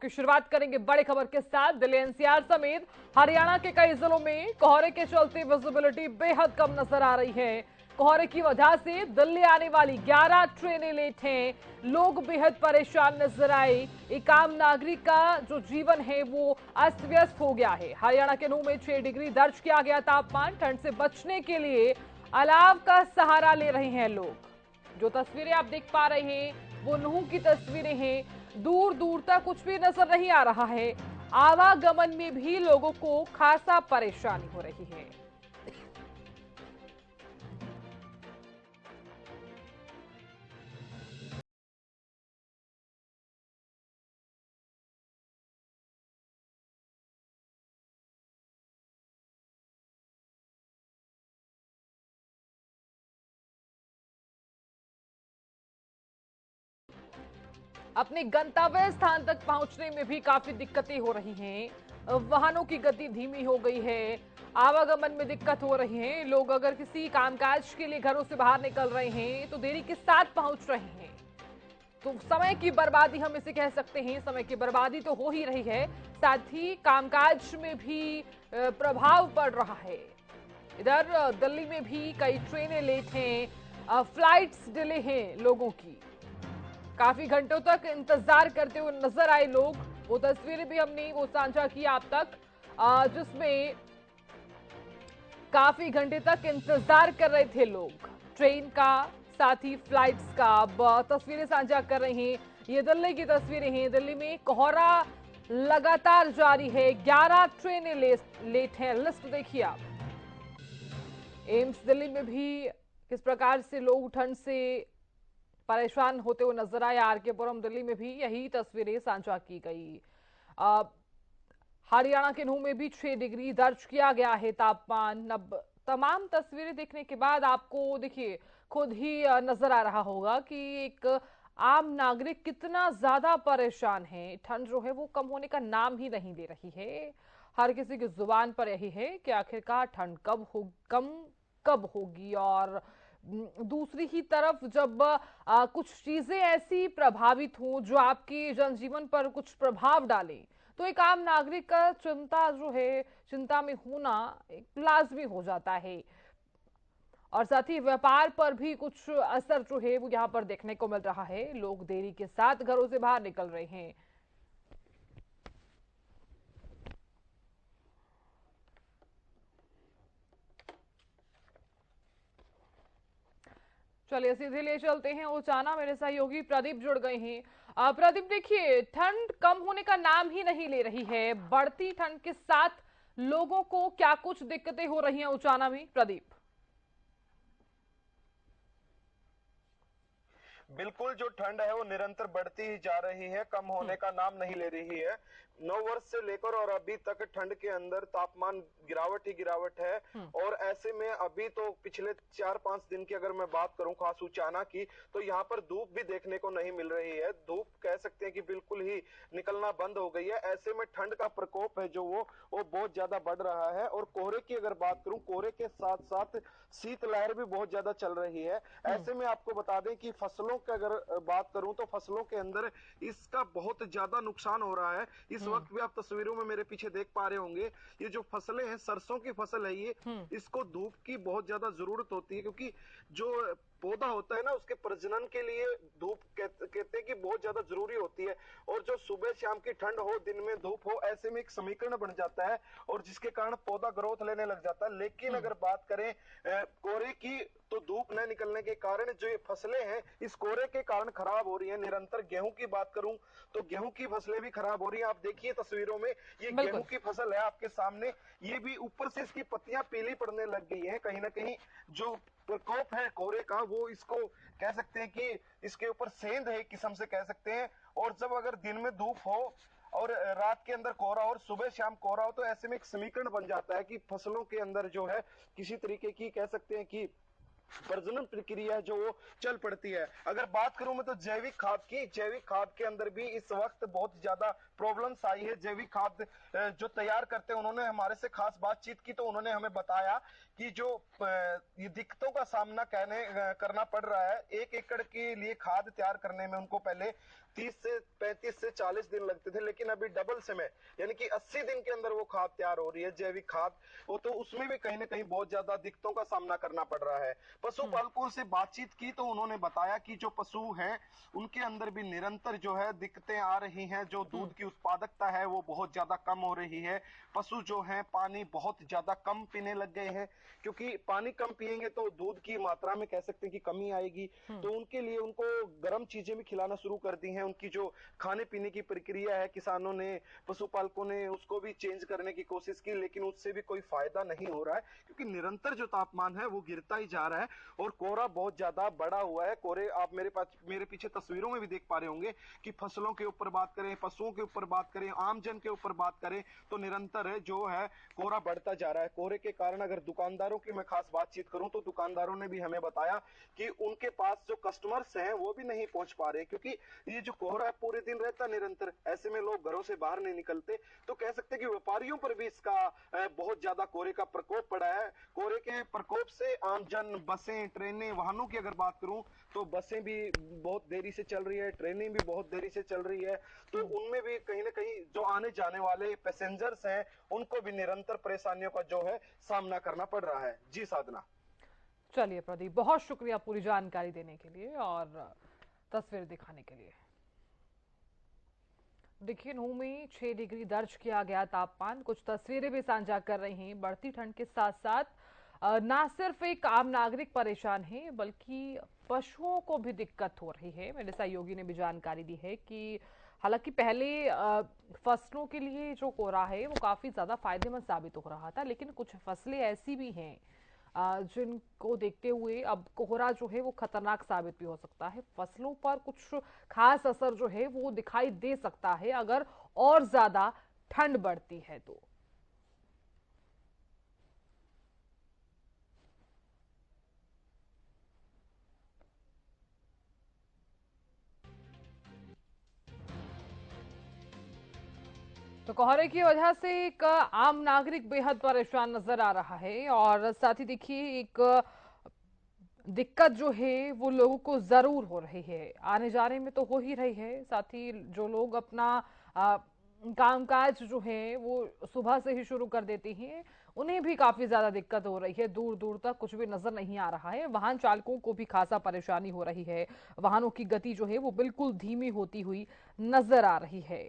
की शुरुआत करेंगे बड़ी खबर के साथ। दिल्ली एनसीआर समेत हरियाणा के कई जिलों में कोहरे के चलते विजिबिलिटी बेहद कम नजर आ रही है। कोहरे की वजह से दिल्ली आने वाली 11 ट्रेनें लेट हैं। लोग बेहद परेशान नजर आए। एक आम नागरिक का जो जीवन है वो अस्त व्यस्त हो गया है। हरियाणा के नूह में 6 डिग्री दर्ज किया गया तापमान। ठंड से बचने के लिए अलाव का सहारा ले रहे हैं लोग। जो तस्वीरें आप देख पा रहे हैं वो नूह की तस्वीरें हैं। दूर दूर तक कुछ भी नजर नहीं आ रहा है। आवागमन में भी लोगों को खासा परेशानी हो रही है। अपने गंतव्य स्थान तक पहुंचने में भी काफी दिक्कतें हो रही हैं। वाहनों की गति धीमी हो गई है। आवागमन में दिक्कत हो रही है। लोग अगर किसी कामकाज के लिए घरों से बाहर निकल रहे हैं तो देरी के साथ पहुंच रहे हैं। तो समय की बर्बादी हम इसे कह सकते हैं। समय की बर्बादी तो हो ही रही है, साथ ही कामकाज में भी प्रभाव पड़ रहा है। इधर दिल्ली में भी कई ट्रेनें लेट हैं। फ्लाइट्स डिले हैं लोगों की। काफी घंटों तक इंतजार करते हुए नजर आए लोग। वो तस्वीरें भी हमने वो साझा की आप तक, जिसमें काफी घंटे तक इंतजार कर रहे थे लोग ट्रेन का, साथ ही फ्लाइट्स का। अब तस्वीरें साझा कर रहे हैं। ये दिल्ली की तस्वीरें हैं। दिल्ली में कोहरा लगातार जारी है। 11 ट्रेनें लेट हैं। लिस्ट देखिए आप। एम्स दिल्ली में भी किस प्रकार से लोग ठंड से परेशान होते हुए नजर आए। आरके पुरम दिल्ली में भी यही तस्वीरें साझा की गई। हरियाणा के नूह में भी 6 डिग्री दर्ज किया गया है तापमान। अब तमाम तस्वीरें देखने के बाद आपको देखिए खुद ही नजर आ रहा होगा कि एक आम नागरिक कितना ज्यादा परेशान है। ठंड जो है वो कम होने का नाम ही नहीं ले रही है। हर किसी की जुबान पर यही है कि आखिरकार ठंड कब होगी। और दूसरी ही तरफ जब कुछ चीजें ऐसी प्रभावित हों जो आपके जनजीवन पर कुछ प्रभाव डालें, तो एक आम नागरिक का चिंता में होना एक लाजमी हो जाता है। और साथ ही व्यापार पर भी कुछ असर जो है वो यहाँ पर देखने को मिल रहा है। लोग देरी के साथ घरों से बाहर निकल रहे हैं। चलिए सीधे ले चलते हैं उचाना। मेरे सहयोगी प्रदीप जुड़ गए हैं। प्रदीप, देखिए ठंड कम होने का नाम ही नहीं ले रही है। बढ़ती ठंड के साथ लोगों को क्या कुछ दिक्कतें हो रही हैं उचाना में, प्रदीप? बिल्कुल, जो ठंड है वो निरंतर बढ़ती ही जा रही है, कम होने का नाम नहीं ले रही है। 9 वर्ष से लेकर और अभी तक ठंड के अंदर तापमान गिरावट ही गिरावट है। और ऐसे में अभी तो पिछले 4-5 दिन की अगर मैं बात करूं खास उचाना की, तो यहाँ पर धूप भी देखने को नहीं मिल रही है। धूप कह सकते हैं कि बिल्कुल ही निकलना बंद हो गई है। ऐसे में ठंड का प्रकोप है जो वो बहुत ज्यादा बढ़ रहा है। और कोहरे की अगर बात करूं, कोहरे के साथ साथ शीतलहर भी बहुत ज्यादा चल रही है। ऐसे में आपको बता दें कि फसलों की अगर बात करूं तो फसलों के अंदर इसका बहुत ज्यादा नुकसान हो रहा है। इस वक्त भी आप तस्वीरों में मेरे पीछे देख पा रहे होंगे, ये जो फसलें हैं, सरसों की फसल है ये, इसको धूप की बहुत ज्यादा जरूरत होती है। क्योंकि जो पौधा होता है ना, उसके प्रजनन के लिए धूप कहते हैं कि बहुत ज्यादा जरूरी होती है। और जो सुबह शाम की ठंड हो, दिन में धूप हो, ऐसे में एक समीकरण बन जाता है और जिसके कारण पौधा ग्रोथ लेने लग जाता है। लेकिन अगर बात करें कोहरे की, तो धूप न निकलने के कारण जो ये फसलें हैं इस कोहरे के कारण खराब हो रही है। निरंतर गेहूं की बात करूं तो गेहूं की फसलें भी खराब हो रही है। आप देखिए तस्वीरों में, ये गेहूं बिल्कुल। की फसल है आपके सामने, ये भी ऊपर से इसकी पत्तियां पीली पड़ने लग गई है। कहीं ना कहीं जो प्रकोप है कोहरे का, वो इसको कह सकते हैं कि इसके ऊपर सेंध है, एक किस्म से कह सकते हैं। और जब अगर दिन में धूप हो और रात के अंदर कोहरा और सुबह शाम कोहरा हो, तो ऐसे में एक समीकरण बन जाता है कि फसलों के अंदर जो है किसी तरीके की कह सकते हैं कि प्रजनन प्रक्रिया जो वो चल पड़ती है। अगर बात करूं मैं तो जैविक खाद की, जैविक खाद के अंदर भी इस वक्त बहुत ज्यादा प्रॉब्लम्स आई है। जैविक खाद जो तैयार करते हैं, उन्होंने हमारे से खास बातचीत की तो उन्होंने हमें बताया कि जो ये दिक्कतों का सामना करना पड़ रहा है। 1 एकड़ के लिए खाद तैयार करने में उनको पहले 30 से 35 से 40 दिन लगते थे, लेकिन अभी डबल समय यानी कि 80 दिन के अंदर वो खाद तैयार हो रही है, जैविक खाद। वो तो उसमें भी कहीं ना कहीं बहुत ज्यादा दिक्कतों का सामना करना पड़ रहा है। पशुपालकों से बातचीत की तो उन्होंने बताया कि जो पशु हैं उनके अंदर भी निरंतर जो है दिक्कतें आ रही हैं, जो दूध की उत्पादकता है वो बहुत ज्यादा कम हो रही है। पशु जो है पानी बहुत ज्यादा कम पीने लग गए हैं, क्योंकि पानी कम पिएंगे तो दूध की मात्रा में कह सकते हैं कि कमी आएगी। तो उनके लिए उनको गर्म चीजें भी खिलाना शुरू कर दी हैं। उनकी जो खाने पीने की प्रक्रिया है, किसानों ने, पशुपालकों ने उसको भी चेंज करने की कोशिश की, लेकिन उससे भी कोई फायदा नहीं हो रहा है, क्योंकि निरंतर जो तापमान है वो गिरता ही जा रहा है और कोहरा बहुत ज्यादा बढ़ा हुआ है। कोहरे आप मेरे पीछे तस्वीरों में भी देख पा रहे होंगे कि फसलों के ऊपर बात करें, पशुओं के ऊपर बात करें, आमजन के ऊपर बात करें, तो निरंतर जो है कोहरा बढ़ता जा रहा है। कोहरे के कारण अगर दुकानदारों की मैं खास बातचीत करूं तो दुकानदारों ने भी हमें बताया कि उनके पास जो कस्टमर्स हैं वो भी नहीं पहुंच पा रहे, क्योंकि ये जो कोहरा है पूरे दिन रहता निरंतर, ऐसे में लोग घरों से बाहर नहीं निकलते। तो कह सकते हैं कि व्यापारियों पर भी इसका बहुत ज्यादा कोहरे का प्रकोप पड़ा है। कोहरे के प्रकोप से आमजन, बसें, ट्रेनें, वाहनों की अगर बात करूं तो बसें भी बहुत देरी से चल रही है, ट्रेनें भी बहुत देरी से चल रही है। तो उनमें भी कहीं ना कहीं जो आने जाने वाले पैसेंजर्स हैं उनको भी निरंतर परेशानियों का जो है सामना करना पड़ रहा है। जी साधना। चलिए प्रदीप, बहुत शुक्रिया पूरी जानकारी देने के लिए और तस्वीर दिखाने के लिए। देखिए, नूह में 6 डिग्री दर्ज किया गया तापमान। कुछ तस्वीरें भी साझा कर रही हैं। बढ़ती ठंड के साथ साथ ना सिर्फ एक आम नागरिक परेशान है, बल्कि पशुओं को भी दिक्कत हो रही है। मेरे सहयोगी ने भी जानकारी दी है कि हालांकि पहले फसलों के लिए जो कोहरा है वो काफी ज्यादा फायदेमंद साबित हो रहा था, लेकिन कुछ फसलें ऐसी भी हैं जिनको देखते हुए अब कोहरा जो है वो खतरनाक साबित भी हो सकता है। फसलों पर कुछ खास असर जो है वो दिखाई दे सकता है अगर और ज्यादा ठंड बढ़ती है तो। कोहरे की वजह से एक आम नागरिक बेहद परेशान नजर आ रहा है और साथ ही देखिए एक दिक्कत जो है वो लोगों को जरूर हो रही है, आने जाने में तो हो ही रही है, साथ ही जो लोग अपना कामकाज जो है वो सुबह से ही शुरू कर देते हैं उन्हें भी काफी ज्यादा दिक्कत हो रही है। दूर दूर तक कुछ भी नजर नहीं आ रहा है। वाहन चालकों को भी खासा परेशानी हो रही है। वाहनों की गति जो है वो बिल्कुल धीमी होती हुई नजर आ रही है।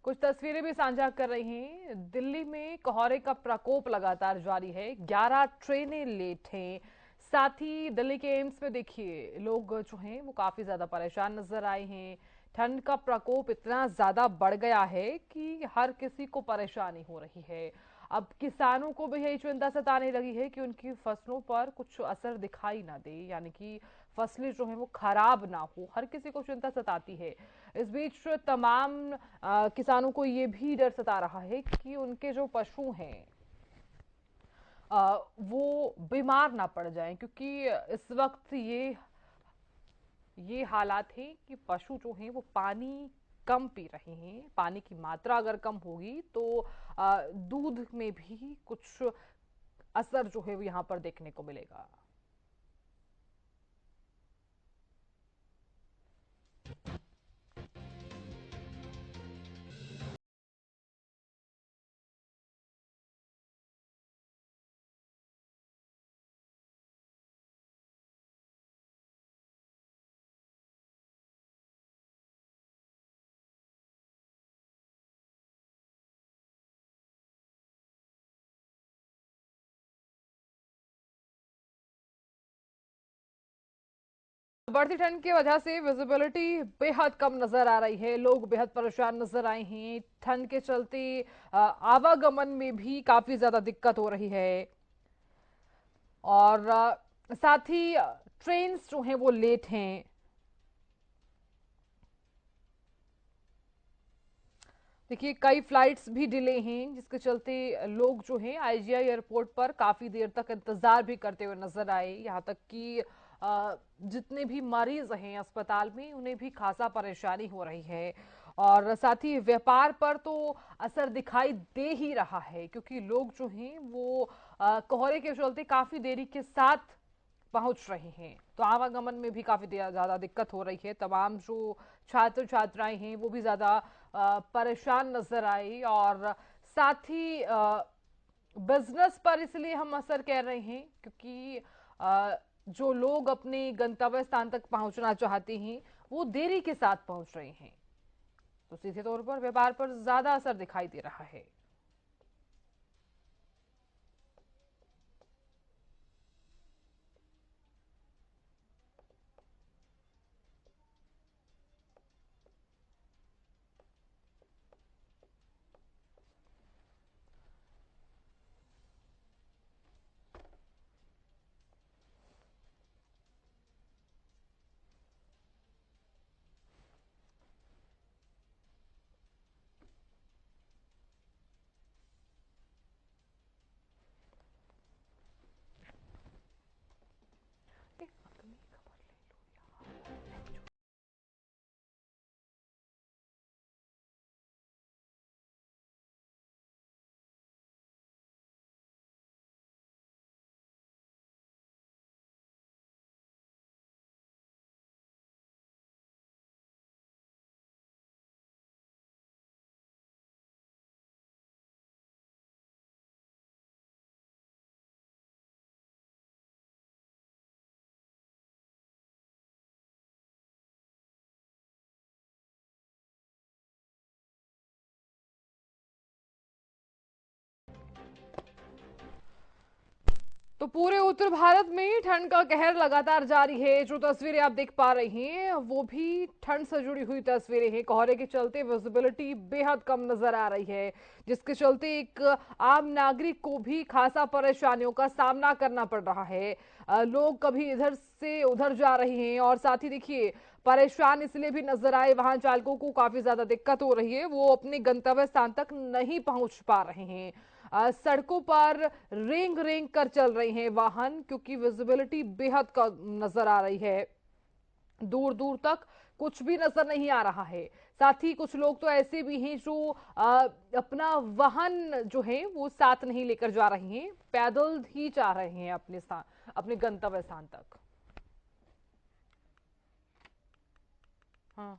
कुछ तस्वीरें भी साझा कर रही हैं। दिल्ली में कोहरे का प्रकोप लगातार जारी है। 11 ट्रेनें लेट हैं। साथ ही दिल्ली के एम्स में देखिए लोग जो हैं वो काफी ज्यादा परेशान नजर आए हैं। ठंड का प्रकोप इतना ज्यादा बढ़ गया है कि हर किसी को परेशानी हो रही है। अब किसानों को भी यही चिंता सताने लगी है कि उनकी फसलों पर कुछ असर दिखाई ना दे, यानी कि फसलें जो है वो खराब ना हो। हर किसी को चिंता सताती है। इस बीच तमाम किसानों को ये भी डर सता रहा है कि उनके जो पशु हैं वो बीमार ना पड़ जाएं, क्योंकि इस वक्त ये हालात है कि पशु जो हैं वो पानी कम पी रहे हैं। पानी की मात्रा अगर कम होगी तो दूध में भी कुछ असर जो है वो यहाँ पर देखने को मिलेगा। बढ़ती ठंड की वजह से विजिबिलिटी बेहद कम नजर आ रही है। लोग बेहद परेशान नजर आए हैं। ठंड के चलते आवागमन में भी काफी ज्यादा दिक्कत हो रही है और साथ ही ट्रेन्स जो हैं वो लेट हैं। देखिए कई फ्लाइट्स भी डिले हैं, जिसके चलते लोग जो हैं आईजीआई एयरपोर्ट पर काफी देर तक इंतजार भी करते हुए नजर आए। यहाँ तक कि जितने भी मरीज हैं अस्पताल में उन्हें भी खासा परेशानी हो रही है और साथ ही व्यापार पर तो असर दिखाई दे ही रहा है, क्योंकि लोग जो हैं वो कोहरे के चलते काफी देरी के साथ पहुंच रहे हैं, तो आवागमन में भी काफी ज्यादा दिक्कत हो रही है। तमाम जो छात्र छात्राएं हैं वो भी ज्यादा परेशान नजर आई, और साथ ही बिजनेस पर इसलिए हम असर कह रहे हैं क्योंकि जो लोग अपने गंतव्य स्थान तक पहुंचना चाहते हैं वो देरी के साथ पहुंच रहे हैं, तो सीधे तौर पर व्यापार पर ज्यादा असर दिखाई दे रहा है। तो पूरे उत्तर भारत में ठंड का कहर लगातार जारी है। जो तस्वीरें आप देख पा रही हैं वो भी ठंड से जुड़ी हुई तस्वीरें हैं। कोहरे के चलते विजिबिलिटी बेहद कम नजर आ रही है, जिसके चलते एक आम नागरिक को भी खासा परेशानियों का सामना करना पड़ रहा है। लोग कभी इधर से उधर जा रहे हैं, और साथ ही देखिए परेशान इसलिए भी नजर आए, वाहन चालकों को काफी ज्यादा दिक्कत हो रही है, वो अपने गंतव्य स्थान तक नहीं पहुंच पा रहे हैं। सड़कों पर रेंग रेंग कर चल रहे हैं वाहन, क्योंकि विजिबिलिटी बेहद कम नजर आ रही है। दूर दूर तक कुछ भी नजर नहीं आ रहा है। साथ ही कुछ लोग तो ऐसे भी हैं जो अपना वाहन जो है वो साथ नहीं लेकर जा रहे हैं, पैदल ही जा रहे हैं अपने स्थान, अपने गंतव्य स्थान तक। हाँ।